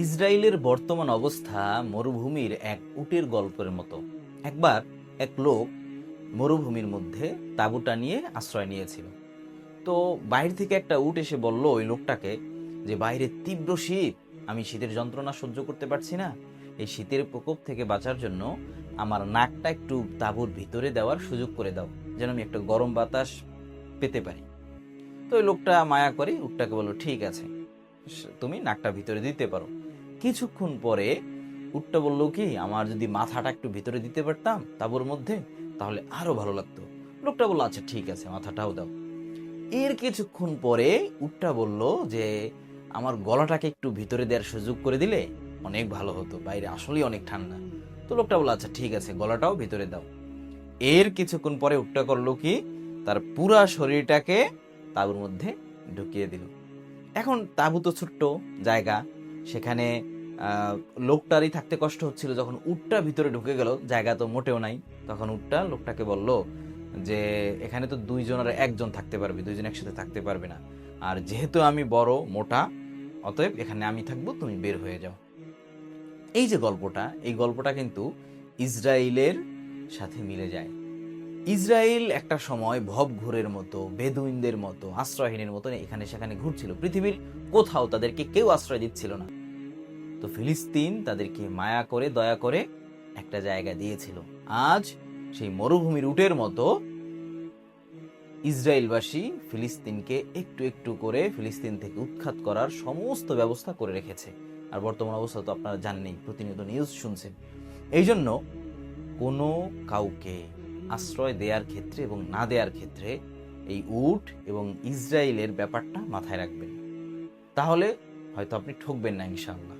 ইসরায়েলের বর্তমান অবস্থা মরুভূমির এক উটের গল্পের মতো। একবার এক লোক মরুভূমির মধ্যে তাঁবুটা নিয়ে আশ্রয় নিয়েছিল। তো বাইরে থেকে একটা উট এসে বলল ওই লোকটাকে যে বাইরে তীব্র শীত, আমি শীতের যন্ত্রণা সহ্য করতে পারছি না, এই শীতের প্রকোপ থেকে বাঁচার জন্য আমার নাকটা একটু তাঁবুর ভিতরে দেওয়ার সুযোগ করে দাও, যেন আমি একটা গরম বাতাস পেতে পারি। তো ওই লোকটা মায়া করে উটটাকে বলল ঠিক আছে, তুমি নাকটা ভিতরে দিতে পারো। কিছুক্ষণ পরে উটটা বলল কি, আমার যদি মাথাটা একটু ভিতরে দিতে পারতাম তাঁবুর মধ্যে তাহলে আরো ভালো লাগতো। লোকটা বলল আচ্ছা ঠিক আছে, মাথাটাও দাও। এর কিছুক্ষণ পরে উটটা বলল যে আমার গলাটাকে একটু ভিতরে দেওয়ার সুযোগ করে দিলে অনেক ভালো হতো, বাইরে আসলেই অনেক ঠান্ডা। তো লোকটা বলল আচ্ছা ঠিক আছে, গলাটাও ভিতরে দাও। এর কিছুক্ষণ পরে উটটা করলো কি, তার পুরা শরীরটাকে তাঁবুর মধ্যে ঢুকিয়ে দিল। এখন তাঁবু তো ছোট্ট জায়গা, সেখানে আহ, লোকটারই থাকতে কষ্ট হচ্ছিল। যখন উটটা ভিতরে ঢুকে গেল, জায়গা তো মোটেও নাই, তখন উটটা লোকটাকে বলল যে এখানে তো দুইজনের একজন থাকতে পারবে, দুইজন একসাথে থাকতে পারবে না। আর যেহেতু আমি বড় মোটা, অতএব এখানে আমি থাকবো, তুমি বের হয়ে যাও। এই যে গল্পটা, এই গল্পটা কিন্তু ইসরায়েলের সাথে মিলে যায়। ইসরায়েল একটা সময় ভবঘুরের মতো, বেদুইনদের মতো, আশ্রয়হীনের মতো এখানে সেখানে ঘুরছিল। পৃথিবীর কোথাও তাদেরকে কেউ আশ্রয় দিচ্ছিল না। তো ফিলিস্তিন তাদেরকে মায়া করে, দয়া করে একটা জায়গা দিয়েছিল। আজ সেই মরুভূমির উটের মতো ইসরায়েলবাসী ফিলিস্তিনকে একটু একটু করে ফিলিস্তিন থেকে উৎখাত করার সমস্ত ব্যবস্থা করে রেখেছে। আর বর্তমান অবস্থা তো আপনারা জানেনই, প্রতিনিয়ত নিউজ শুনছেন। এই জন্য কোনো কাউকে আশ্রয় দেওয়ার ক্ষেত্রে এবং না দেওয়ার ক্ষেত্রে এই উট এবং ইসরায়েলের ব্যাপারটা মাথায় রাখবেন, তাহলে হয়তো আপনি ঠকবেন না ইনশাআল্লাহ।